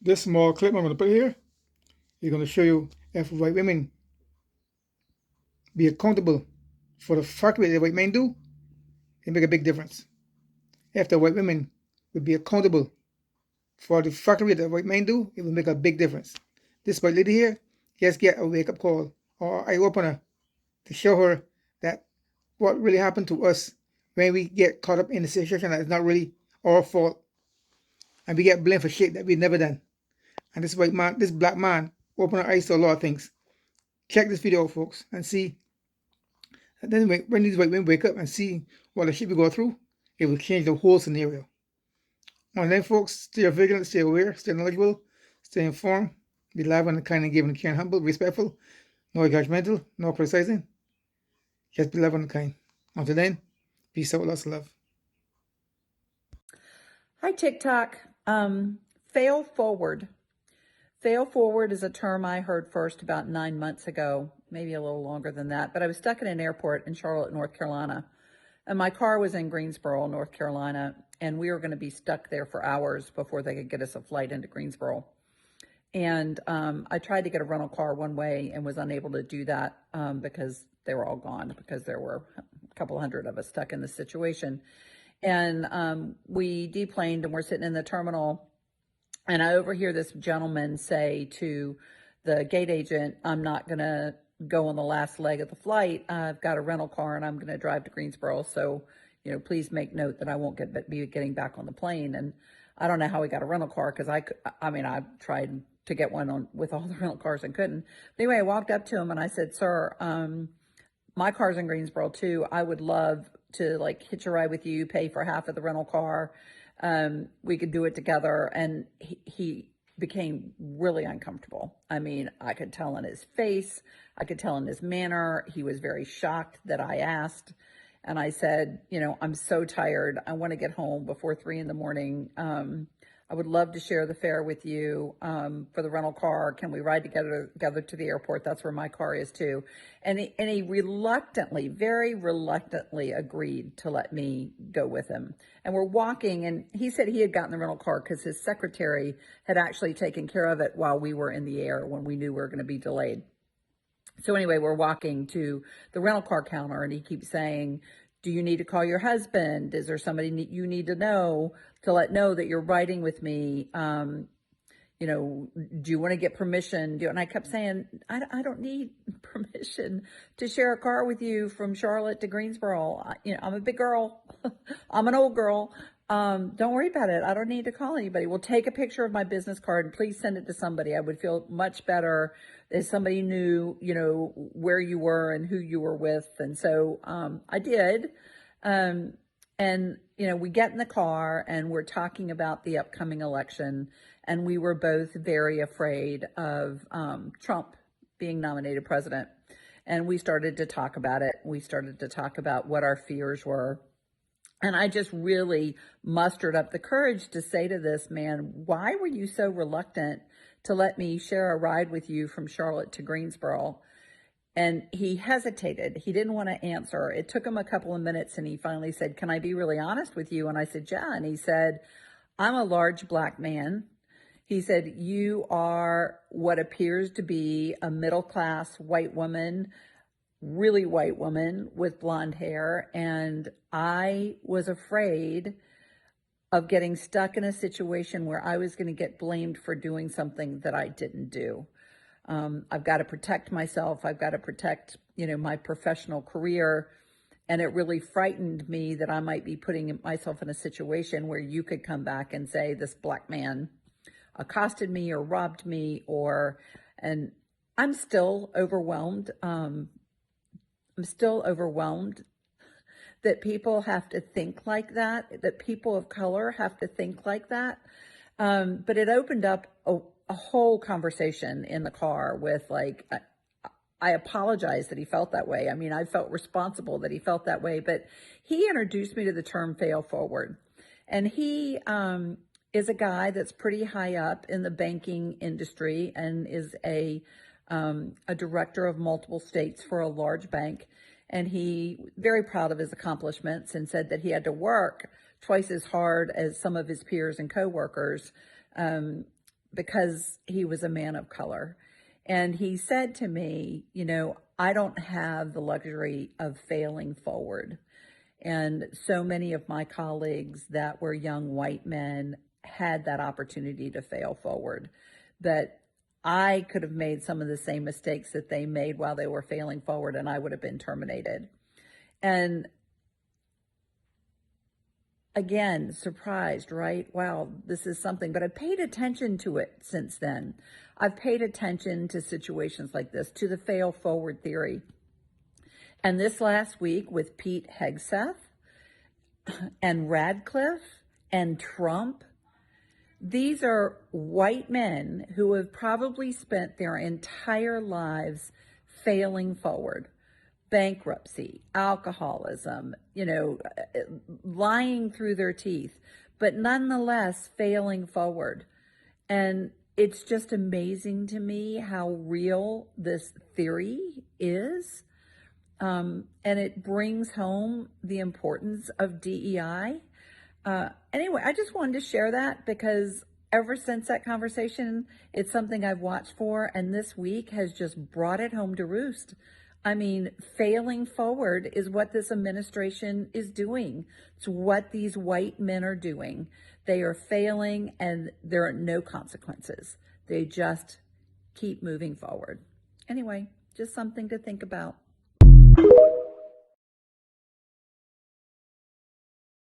This small clip I'm going to put here is going to show you if white women be accountable for the fuckery that white men do, it make a big difference. If the white women would be accountable for the fuckery that white men do, it would make a big difference. This white lady here just get a wake-up call or eye opener to show her that what really happened to us when we get caught up in a situation that is not really our fault and we get blamed for shit that we've never done. And this white man, this black man, opened our eyes to a lot of things. Check this video out, folks, and see. And then when these white men wake up and see what the shit we go through, it will change the whole scenario. And then, folks, stay vigilant, stay aware, stay knowledgeable, stay informed, be live and kind and giving, caring, humble, respectful, no judgmental, no criticizing. Just be loving and kind. Until then, peace out, lots of love. Hi, TikTok. Fail forward. Fail forward is a term I heard first about 9 months ago, maybe a little longer than that. But I was stuck in an airport in Charlotte, North Carolina. And my car was in Greensboro, North Carolina. And we were going to be stuck there for hours before they could get us a flight into Greensboro. And I tried to get a rental car one way and was unable to do that because they were all gone, because there were a couple hundred of us stuck in this situation. And we deplaned and we're sitting in the terminal. And I overhear this gentleman say to the gate agent, I'm not going to go on the last leg of the flight. I've got a rental car and I'm going to drive to Greensboro. So, please make note that I won't be getting back on the plane. And I don't know how he got a rental car because I tried to get one on with all the rental cars and couldn't. But anyway, I walked up to him and I said, sir, my car's in Greensboro too. I would love to hitch a ride with you, pay for half of the rental car. We could do it together. And he became really uncomfortable. I mean, I could tell in his face, I could tell in his manner. He was very shocked that I asked. And I said, I'm so tired. I want to get home before 3 a.m. I would love to share the fare with you for the rental car. Can we ride together to the airport? That's where my car is too. And he reluctantly, very reluctantly agreed to let me go with him. And we're walking, and he said he had gotten the rental car because his secretary had actually taken care of it while we were in the air when we knew we were going to be delayed. So anyway, we're walking to the rental car counter and he keeps saying, do you need to call your husband? Is there somebody you need to know know that you're riding with me? Do you want to get permission? And I kept saying, I don't need permission to share a car with you from Charlotte to Greensboro. I'm a big girl. I'm an old girl. Don't worry about it. I don't need to call anybody. Well, take a picture of my business card and please send it to somebody. I would feel much better if somebody knew, where you were and who you were with. And so I did. And, we get in the car and we're talking about the upcoming election. And we were both very afraid of Trump being nominated president. And we started to talk about it. We started to talk about what our fears were. And I just really mustered up the courage to say to this man, why were you so reluctant to let me share a ride with you from Charlotte to Greensboro? And he hesitated. He didn't want to answer. It took him a couple of minutes and he finally said, can I be really honest with you? And I said, yeah. And he said, I'm a large black man. He said, you are what appears to be a middle-class white woman, really white woman with blonde hair. And I was afraid of getting stuck in a situation where I was going to get blamed for doing something that I didn't do. I've got to protect myself. I've got to protect, my professional career. And it really frightened me that I might be putting myself in a situation where you could come back and say, this black man accosted me or robbed me and I'm still overwhelmed. I'm still overwhelmed that people have to think like that people of color have to think like that. But it opened up a whole conversation in the car with I apologize that he felt that way. I mean, I felt responsible that he felt that way, but he introduced me to the term fail forward. And he is a guy that's pretty high up in the banking industry and is a director of multiple states for a large bank. And he very proud of his accomplishments and said that he had to work twice as hard as some of his peers and coworkers because he was a man of color. And he said to me, you know, I don't have the luxury of failing forward. And so many of my colleagues that were young white men had that opportunity to fail forward, that I could have made some of the same mistakes that they made while they were failing forward, and I would have been terminated. And again, surprised, right? Wow, this is something. But I paid attention to it since then. I've paid attention to situations like this, to the fail forward theory. And this last week with Pete Hegseth and Radcliffe and Trump, these are white men who have probably spent their entire lives failing forward. Bankruptcy, alcoholism, you know, lying through their teeth, but nonetheless failing forward. And it's just amazing to me how real this theory is. And it brings home the importance of DEI. Anyway, I just wanted to share that because ever since that conversation, it's something I've watched for, and this week has just brought it home to roost. I mean, failing forward is what this administration is doing. It's what these white men are doing. They are failing, and there are no consequences. They just keep moving forward. Anyway, just something to think about.